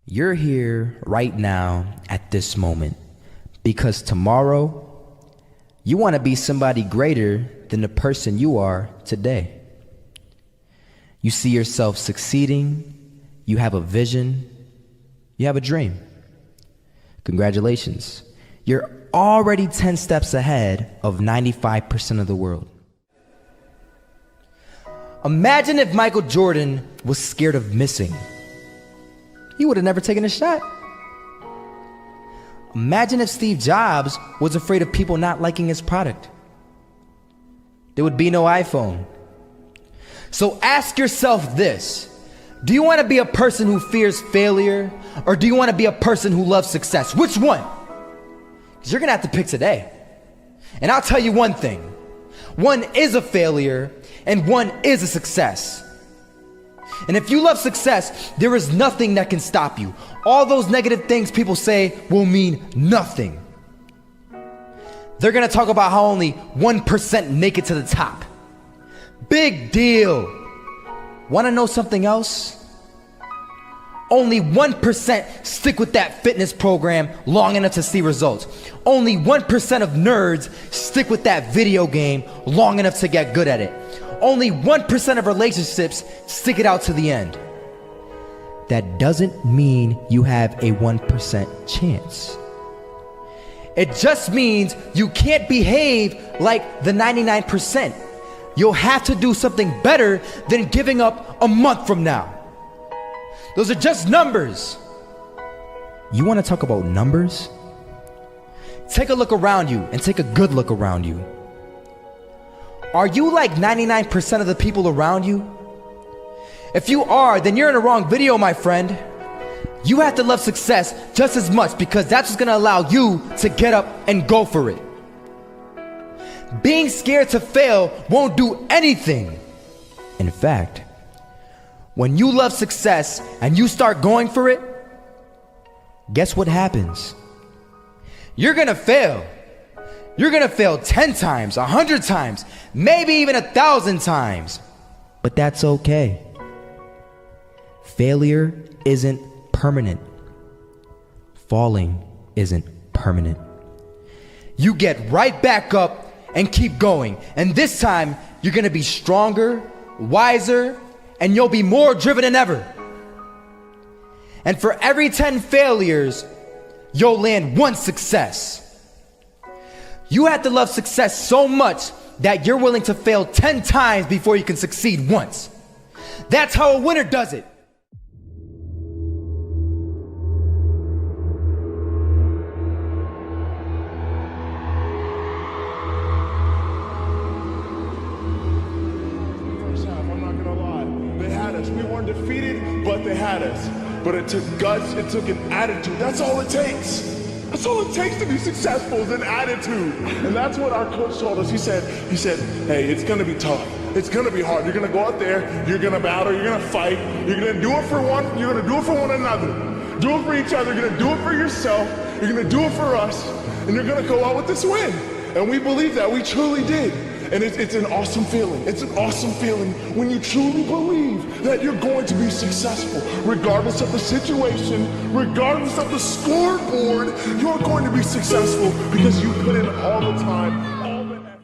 You're here right now at this moment because tomorrow you want to be somebody greater than the person you are today. You see yourself succeeding, you have a vision, you have a dream. Congratulations. You're already 10 steps ahead of 95% of the world. Imagine if Michael Jordan was scared of missing. He would have never taken a shot. Imagine if Steve Jobs was afraid of people not liking his product. There would be no iPhone. So ask yourself this: do you want to be a person who fears failure, or do you want to be a person who loves success? Which one? Because you're going to have to pick today. And I'll tell you one thing: one is a failure and one is a success. And if you love success, there is nothing that can stop you. All those negative things people say will mean nothing. They're gonna talk about how only 1% make it to the top. Big deal. Wanna know something else? Only 1% stick with that fitness program long enough to see results. Only 1% of nerds stick with that video game long enough to get good at it. Only 1% of relationships stick it out to the end. That doesn't mean you have a 1% chance. It just means you can't behave like the 99%. You'll have to do something better than giving up a month from now. Those are just numbers. You want to talk about numbers? Take a look around you and take a good look around you. Are you like 99% of the people around you? If you are, then you're in the wrong video, my friend. You have to love success just as much because that's what's gonna allow you to get up and go for it. Being scared to fail won't do anything. In fact, when you love success and you start going for it, guess what happens? You're gonna fail. You're gonna fail 10 times, 100 times, maybe even 1,000 times. But that's okay. Failure isn't permanent. Falling isn't permanent. You get right back up and keep going. And this time, you're gonna be stronger, wiser, and you'll be more driven than ever. And for every 10 failures, you'll land one success. You have to love success so much that you're willing to fail 10 times before you can succeed once. That's how a winner does it. First half, I'm not gonna lie. They had us. We weren't defeated, but they had us. But it took guts, it took an attitude. That's all it takes. That's all it takes to be successful is an attitude. And that's what our coach told us. He said, hey, it's gonna be tough. It's gonna be hard. You're gonna go out there, you're gonna battle, you're gonna fight, you're gonna do it for one, you're gonna do it for one another. Do it for each other, you're gonna do it for yourself, you're gonna do it for us, and you're gonna go out with this win. And we believe that, we truly did. And it's an awesome feeling. It's an awesome feeling when you truly believe that you're going to be successful. Regardless of the situation, regardless of the scoreboard, you're going to be successful because you put in all the time, all the effort.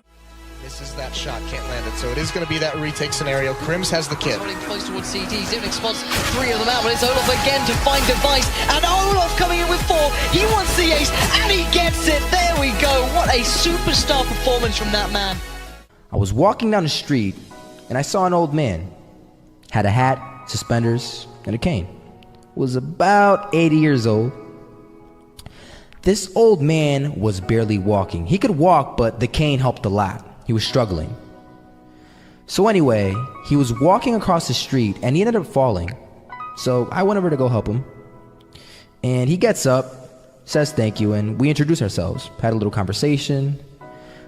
Misses that shot, can't land it. So it is going to be that retake scenario. Crims has the kid. Running close towards CT. Zivnik spots 3 of them out, but it's Olof again to find Device. And Olof coming in with 4. He wants the ace, and he gets it. There we go. What a superstar performance from that man. I was walking down the street and I saw an old man. Had a hat, suspenders, and a cane. Was about 80 years old. This old man was barely walking. He could walk, but the cane helped a lot. He was struggling. So anyway, he was walking across the street and he ended up falling. So I went over to go help him. And he gets up, says thank you, and we introduced ourselves. Had a little conversation.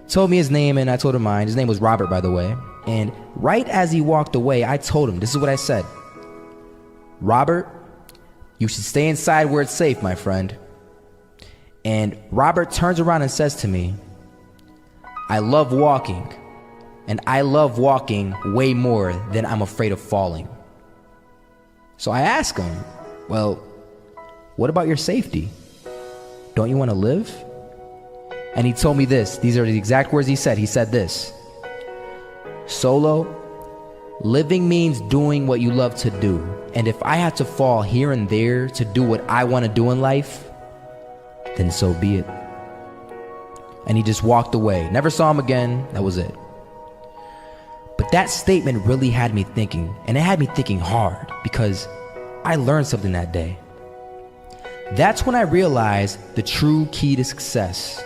Told me his name and I told him mine. His name was Robert, by the way. And right as he walked away, I told him, this is what I said. Robert, you should stay inside where it's safe, my friend. And Robert turns around and says to me, I love walking. And I love walking way more than I'm afraid of falling. So I ask him, well, what about your safety? Don't you want to live? And he told me this. These are the exact words he said. He said this: Solo, living means doing what you love to do. And if I had to fall here and there to do what I want to do in life, then so be it. And he just walked away. Never saw him again. That was it. But that statement really had me thinking, and it had me thinking hard, because I learned something that day. That's when I realized the true key to success.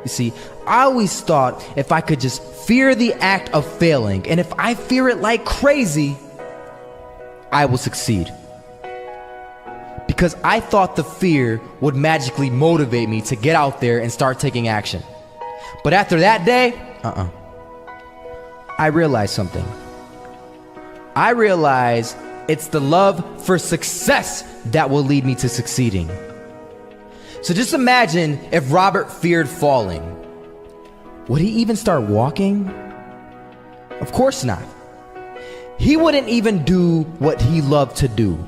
You see, I always thought if I could just fear the act of failing, and if I fear it like crazy, I will succeed. Because I thought the fear would magically motivate me to get out there and start taking action. But after that day, I realized something. I realized it's the love for success that will lead me to succeeding. So just imagine if Robert feared falling. Would he even start walking? Of course not. He wouldn't even do what he loved to do.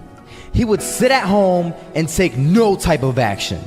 He would sit at home and take no type of action.